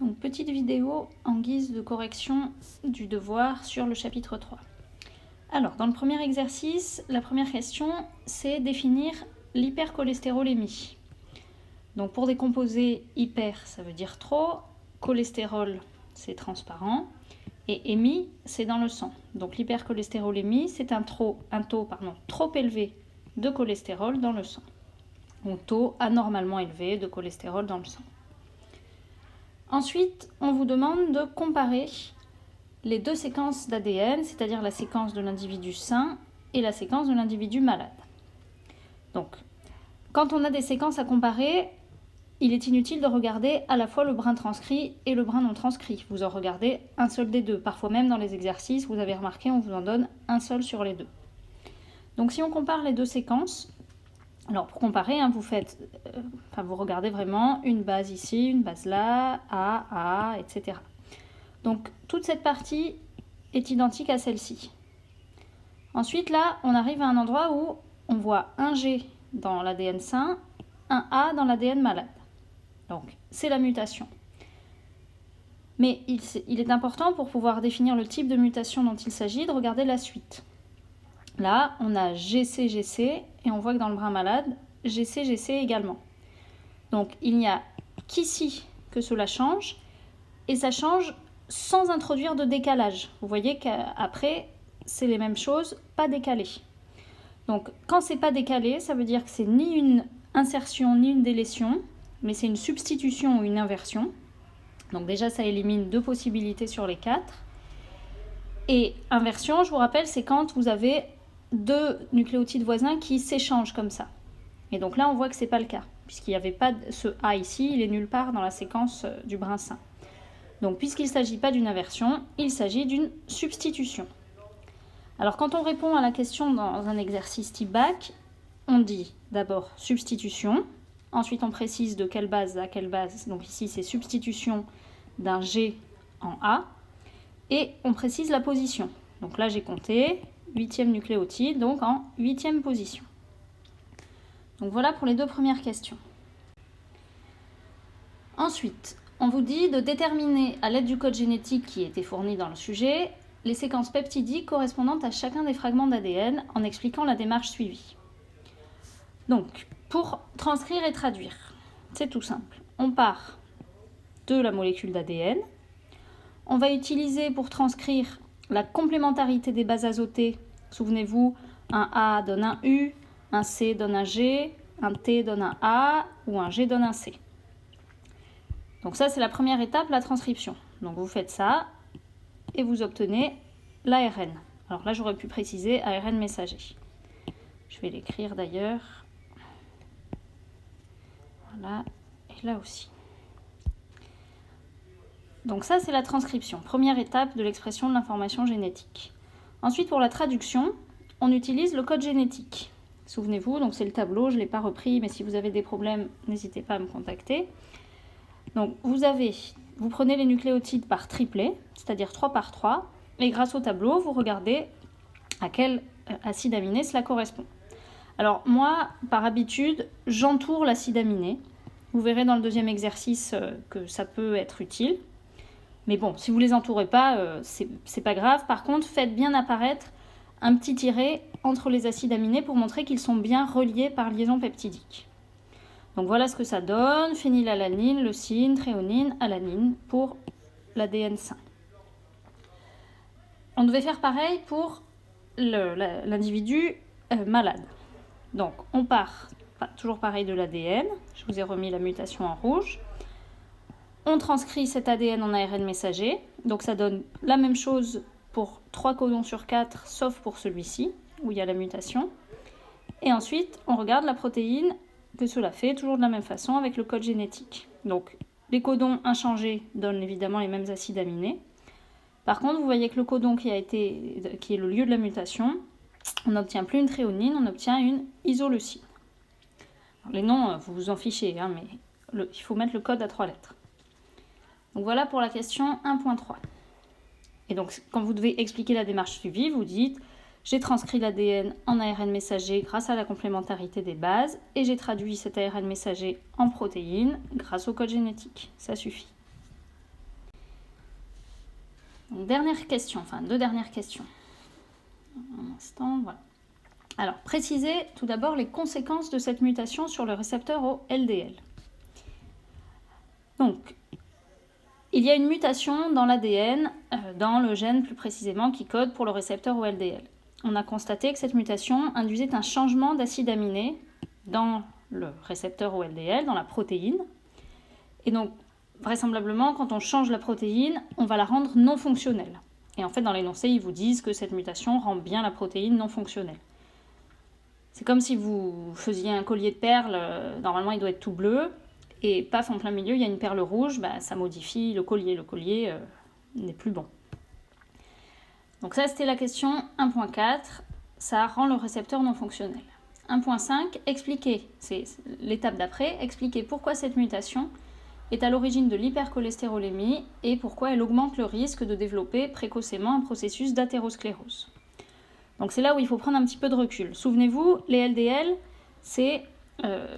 Donc, petite vidéo en guise de correction du devoir sur le chapitre 3. Alors, dans le premier exercice, la première question, c'est définir l'hypercholestérolémie. Donc, pour des composés hyper, ça veut dire trop, cholestérol, c'est transparent, et émis, c'est dans le sang. Donc, l'hypercholestérolémie, c'est un taux trop élevé de cholestérol dans le sang. Un taux anormalement élevé de cholestérol dans le sang. Ensuite, on vous demande de comparer les deux séquences d'ADN, c'est-à-dire la séquence de l'individu sain et la séquence de l'individu malade. Donc, quand on a des séquences à comparer, il est inutile de regarder à la fois le brin transcrit et le brin non transcrit. Vous en regardez un seul des deux. Parfois même dans les exercices, vous avez remarqué, on vous en donne un seul sur les deux. Donc si on compare les deux séquences, alors pour comparer, vous regardez vraiment une base ici, une base là, A, etc. Donc toute cette partie est identique à celle-ci. Ensuite là, on arrive à un endroit où on voit un G dans l'ADN sain, un A dans l'ADN malade. Donc c'est la mutation. Mais il est important pour pouvoir définir le type de mutation dont il s'agit de regarder la suite. Là, on a GC et on voit que dans le brin malade, GC également. Donc il n'y a qu'ici que cela change et ça change sans introduire de décalage. Vous voyez qu'après, c'est les mêmes choses, pas décalées. Donc quand c'est pas décalé, ça veut dire que c'est ni une insertion ni une délétion, mais c'est une substitution ou une inversion. Donc déjà, ça élimine 2 possibilités sur les 4. Et inversion, je vous rappelle, c'est quand vous avez 2 nucléotides voisins qui s'échangent comme ça. Et donc là, on voit que ce n'est pas le cas, puisqu'il n'y avait pas ce A ici, il est nulle part dans la séquence du brin sain. Donc puisqu'il ne s'agit pas d'une inversion, il s'agit d'une substitution. Alors quand on répond à la question dans un exercice type bac, on dit d'abord substitution, ensuite on précise de quelle base à quelle base, donc ici c'est substitution d'un G en A, et on précise la position. Donc là j'ai compté, 8e nucléotide, donc en 8e position. Donc voilà pour les 2 premières questions. Ensuite, on vous dit de déterminer à l'aide du code génétique qui était fourni dans le sujet, les séquences peptidiques correspondantes à chacun des fragments d'ADN en expliquant la démarche suivie. Donc, pour transcrire et traduire, c'est tout simple. On part de la molécule d'ADN. On va utiliser pour transcrire la complémentarité des bases azotées. Souvenez-vous, un A donne un U, un C donne un G, un T donne un A ou un G donne un C. Donc ça, c'est la première étape, la transcription. Donc vous faites ça et vous obtenez l'ARN. Alors là, j'aurais pu préciser ARN messager. Je vais l'écrire d'ailleurs. Voilà, et là aussi. Donc ça, c'est la transcription, première étape de l'expression de l'information génétique. Ensuite, pour la traduction, on utilise le code génétique. Souvenez-vous, donc c'est le tableau, je ne l'ai pas repris, mais si vous avez des problèmes, n'hésitez pas à me contacter. Donc vous prenez les nucléotides par triplet, c'est-à-dire 3 par 3, et grâce au tableau, vous regardez à quel acide aminé cela correspond. Alors moi, par habitude, j'entoure l'acide aminé. Vous verrez dans le deuxième exercice que ça peut être utile. Mais bon, si vous ne les entourez pas, c'est pas grave. Par contre, faites bien apparaître un petit tiret entre les acides aminés pour montrer qu'ils sont bien reliés par liaison peptidique. Donc voilà ce que ça donne, phénylalanine, leucine, thréonine, alanine pour l'ADN sain. On devait faire pareil pour l'individu malade. Donc on part, toujours pareil de l'ADN, je vous ai remis la mutation en rouge. On transcrit cet ADN en ARN messager, donc ça donne la même chose pour 3 codons sur 4, sauf pour celui-ci, où il y a la mutation. Et ensuite, on regarde la protéine que cela fait, toujours de la même façon avec le code génétique. Donc les codons inchangés donnent évidemment les mêmes acides aminés. Par contre, vous voyez que le codon qui est le lieu de la mutation, on n'obtient plus une thréonine, on obtient une isoleucine. Alors, les noms, vous vous en fichez, mais il faut mettre le code à 3 lettres. Donc voilà pour la question 1.3. Et donc quand vous devez expliquer la démarche suivie, vous dites j'ai transcrit l'ADN en ARN messager grâce à la complémentarité des bases et j'ai traduit cet ARN messager en protéines grâce au code génétique. Ça suffit. Donc, dernière question, enfin 2 dernières questions. Un instant, voilà. Alors, précisez tout d'abord les conséquences de cette mutation sur le récepteur au LDL. Donc, il y a une mutation dans l'ADN, dans le gène plus précisément, qui code pour le récepteur au LDL. On a constaté que cette mutation induisait un changement d'acide aminé dans le récepteur au LDL, dans la protéine. Et donc, vraisemblablement, quand on change la protéine, on va la rendre non fonctionnelle. Et en fait, dans l'énoncé, ils vous disent que cette mutation rend bien la protéine non fonctionnelle. C'est comme si vous faisiez un collier de perles, normalement il doit être tout bleu, et paf, en plein milieu, il y a une perle rouge, ça modifie le collier. Le collier n'est plus bon. Donc ça, c'était la question 1.4, ça rend le récepteur non fonctionnel. 1.5, expliquer, c'est l'étape d'après, expliquer pourquoi cette mutation est à l'origine de l'hypercholestérolémie et pourquoi elle augmente le risque de développer précocement un processus d'athérosclérose. Donc c'est là où il faut prendre un petit peu de recul. Souvenez-vous, les LDL, c'est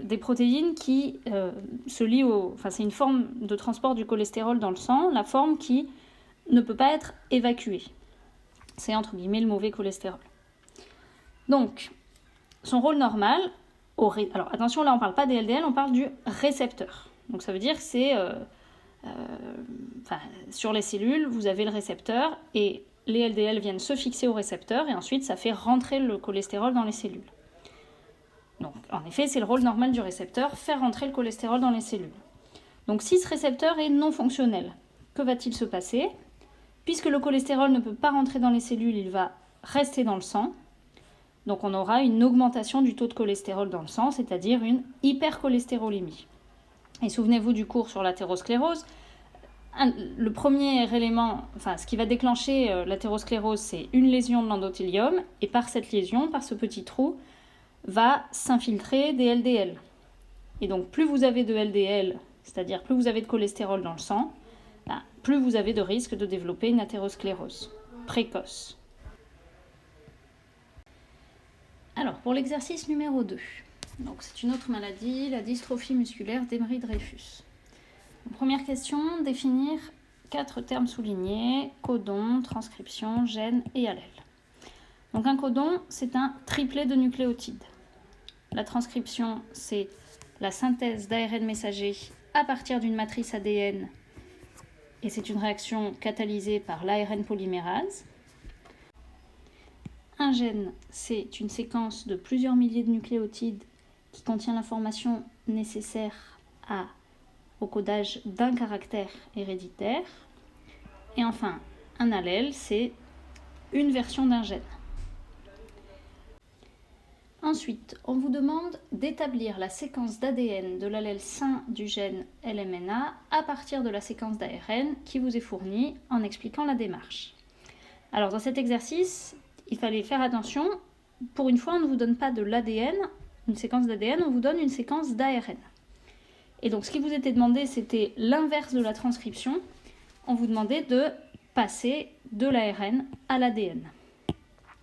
des protéines qui se lient au... Enfin, c'est une forme de transport du cholestérol dans le sang, la forme qui ne peut pas être évacuée. C'est entre guillemets le mauvais cholestérol. Donc, son rôle normal... Alors attention, là on ne parle pas des LDL, on parle du récepteur. Donc ça veut dire que c'est... sur les cellules, vous avez le récepteur et les LDL viennent se fixer au récepteur et ensuite ça fait rentrer le cholestérol dans les cellules. Donc en effet, c'est le rôle normal du récepteur, faire rentrer le cholestérol dans les cellules. Donc si ce récepteur est non fonctionnel, que va-t-il se passer ? Puisque le cholestérol ne peut pas rentrer dans les cellules, il va rester dans le sang. Donc on aura une augmentation du taux de cholestérol dans le sang, c'est-à-dire une hypercholestérolémie. Et souvenez-vous du cours sur l'athérosclérose, le premier élément, ce qui va déclencher l'athérosclérose, c'est une lésion de l'endothélium, et par cette lésion, par ce petit trou, va s'infiltrer des LDL. Et donc plus vous avez de LDL, c'est-à-dire plus vous avez de cholestérol dans le sang, plus vous avez de risque de développer une athérosclérose précoce. Alors, pour l'exercice numéro 2, donc c'est une autre maladie, la dystrophie musculaire d'Emery-Dreyfus. Première question, définir 4 termes soulignés, codon, transcription, gène et allèle. Donc un codon, c'est un triplet de nucléotides. La transcription, c'est la synthèse d'ARN messager à partir d'une matrice ADN et c'est une réaction catalysée par l'ARN polymérase. Un gène, c'est une séquence de plusieurs milliers de nucléotides qui contient l'information nécessaire au codage d'un caractère héréditaire. Et enfin, un allèle, c'est une version d'un gène. Ensuite, on vous demande d'établir la séquence d'ADN de l'allèle sain du gène LMNA à partir de la séquence d'ARN qui vous est fournie en expliquant la démarche. Alors dans cet exercice, il fallait faire attention. Pour une fois, on ne vous donne pas de l'ADN, une séquence d'ADN, on vous donne une séquence d'ARN. Et donc ce qui vous était demandé, c'était l'inverse de la transcription. On vous demandait de passer de l'ARN à l'ADN.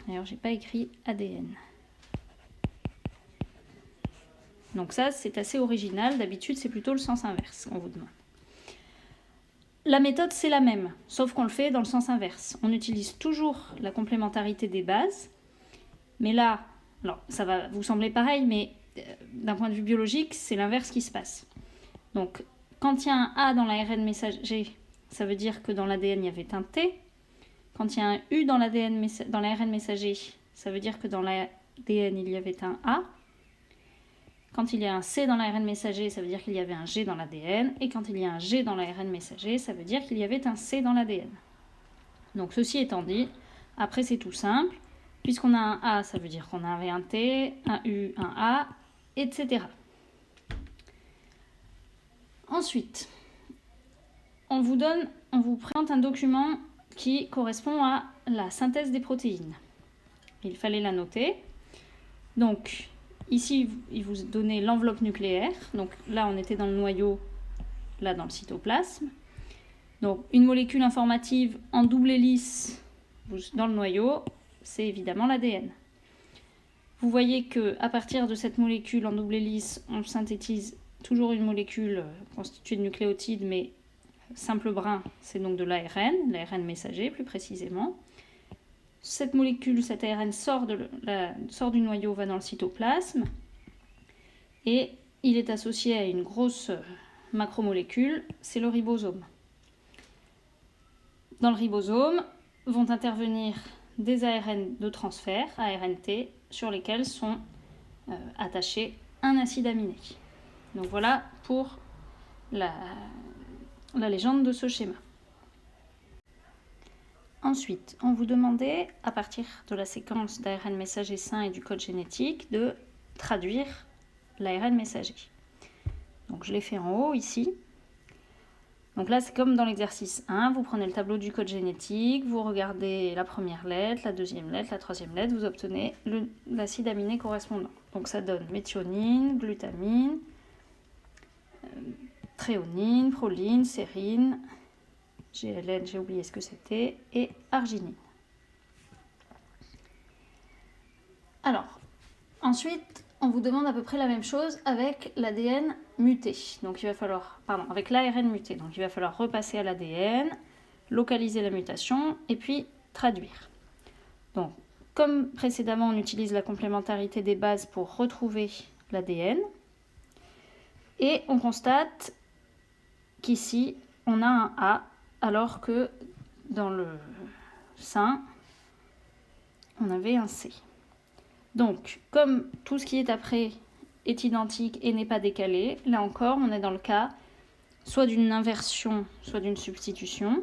D'ailleurs, je n'ai pas écrit ADN. Donc ça, c'est assez original. D'habitude, c'est plutôt le sens inverse qu'on vous demande. La méthode, c'est la même, sauf qu'on le fait dans le sens inverse. On utilise toujours la complémentarité des bases. Mais là, alors, ça va vous sembler pareil, mais d'un point de vue biologique, c'est l'inverse qui se passe. Donc, quand il y a un A dans l'ARN messager, ça veut dire que dans l'ADN, il y avait un T. Quand il y a un U dans l'ARN messager, ça veut dire que dans l'ADN, il y avait un A. Quand il y a un C dans l'ARN messager, ça veut dire qu'il y avait un G dans l'ADN. Et quand il y a un G dans l'ARN messager, ça veut dire qu'il y avait un C dans l'ADN. Donc, ceci étant dit, après, c'est tout simple. Puisqu'on a un A, ça veut dire qu'on avait un T, un U, un A, etc. Ensuite, on vous présente un document qui correspond à la synthèse des protéines. Il fallait la noter. Donc, ici, il vous donnait l'enveloppe nucléaire. Donc là, on était dans le noyau, là dans le cytoplasme. Donc, une molécule informative en double hélice dans le noyau, c'est évidemment l'ADN. Vous voyez qu'à partir de cette molécule en double hélice, on synthétise toujours une molécule constituée de nucléotides, mais simple brin, c'est donc de l'ARN messager plus précisément. Cette molécule, cet ARN sort du noyau, va dans le cytoplasme, et il est associé à une grosse macromolécule, c'est le ribosome. Dans le ribosome vont intervenir des ARN de transfert, ARNT, sur lesquels sont attachés un acide aminé. Donc voilà pour la légende de ce schéma. Ensuite, on vous demandait, à partir de la séquence d'ARN messager sain et du code génétique, de traduire l'ARN messager. Donc je l'ai fait en haut ici. Donc là, c'est comme dans l'exercice 1, vous prenez le tableau du code génétique, vous regardez la première lettre, la deuxième lettre, la troisième lettre, vous obtenez l'acide aminé correspondant. Donc ça donne méthionine, glutamine, thréonine, proline, sérine, GLN, j'ai oublié ce que c'était, et arginine. Alors, ensuite, on vous demande à peu près la même chose avec l'ADN muté. Donc il va falloir, avec l'ARN muté. Donc il va falloir repasser à l'ADN, localiser la mutation et puis traduire. Donc, comme précédemment, on utilise la complémentarité des bases pour retrouver l'ADN. Et on constate qu'ici, on a un A, alors que dans le sein, on avait un C. Donc, comme tout ce qui est après est identique et n'est pas décalé, là encore, on est dans le cas soit d'une inversion, soit d'une substitution.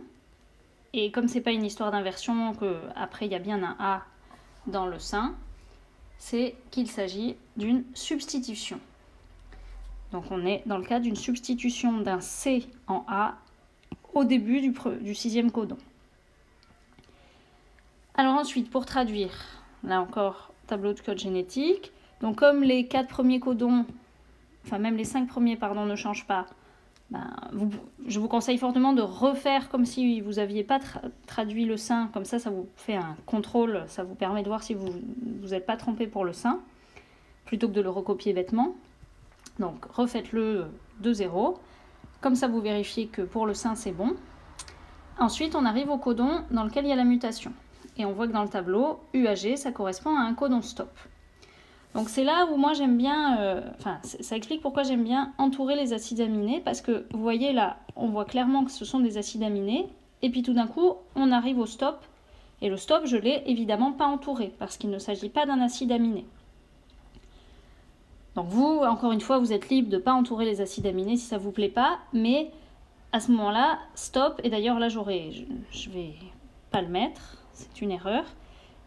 Et comme c'est pas une histoire d'inversion, qu'après il y a bien un A dans le sein, c'est qu'il s'agit d'une substitution. Donc on est dans le cas d'une substitution d'un C en A au début du sixième codon. Alors ensuite, pour traduire, là encore, tableau de code génétique. Donc comme les 4 premiers codons, même les 5 premiers, ne changent pas, je vous conseille fortement de refaire comme si vous n'aviez pas traduit le sein. Comme ça vous fait un contrôle, ça vous permet de voir si vous n'êtes pas trompé pour le sein, plutôt que de le recopier bêtement. Donc refaites-le de 0. Comme ça, vous vérifiez que pour le sein, c'est bon. Ensuite, on arrive au codon dans lequel il y a la mutation. Et on voit que dans le tableau, UAG, ça correspond à un codon stop. Donc c'est là où moi j'aime bien, ça explique pourquoi j'aime bien entourer les acides aminés, parce que vous voyez là, on voit clairement que ce sont des acides aminés, et puis tout d'un coup, on arrive au stop, et le stop, je ne l'ai évidemment pas entouré, parce qu'il ne s'agit pas d'un acide aminé. Donc vous, encore une fois, vous êtes libre de ne pas entourer les acides aminés si ça ne vous plaît pas, mais à ce moment-là, stop, et d'ailleurs là je ne vais pas le mettre, c'est une erreur.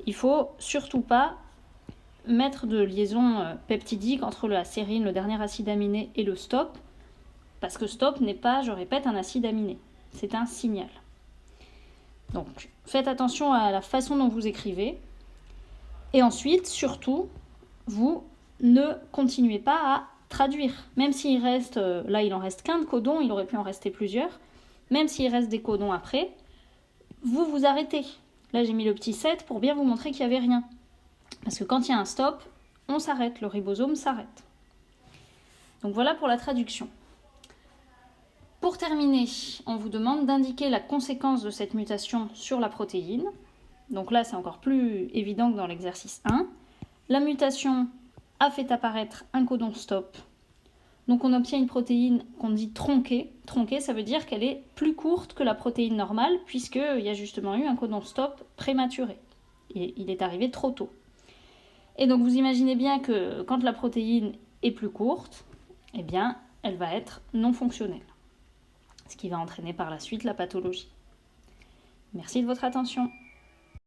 Il ne faut surtout pas mettre de liaison peptidique entre la sérine, le dernier acide aminé, et le stop, parce que stop n'est pas, je répète, un acide aminé, c'est un signal. Donc faites attention à la façon dont vous écrivez, et ensuite, surtout, vous ne continuez pas à traduire. Même s'il reste, là il en reste qu'un de codon, il aurait pu en rester plusieurs, même s'il reste des codons après, vous vous arrêtez. Là j'ai mis le petit 7 pour bien vous montrer qu'il n'y avait rien. Parce que quand il y a un stop, on s'arrête, le ribosome s'arrête. Donc voilà pour la traduction. Pour terminer, on vous demande d'indiquer la conséquence de cette mutation sur la protéine. Donc là c'est encore plus évident que dans l'exercice 1. La mutation a fait apparaître un codon stop. Donc on obtient une protéine qu'on dit tronquée. Tronquée, ça veut dire qu'elle est plus courte que la protéine normale, puisqu'il y a justement eu un codon stop prématuré. Et il est arrivé trop tôt. Et donc vous imaginez bien que quand la protéine est plus courte, eh bien, elle va être non fonctionnelle. Ce qui va entraîner par la suite la pathologie. Merci de votre attention.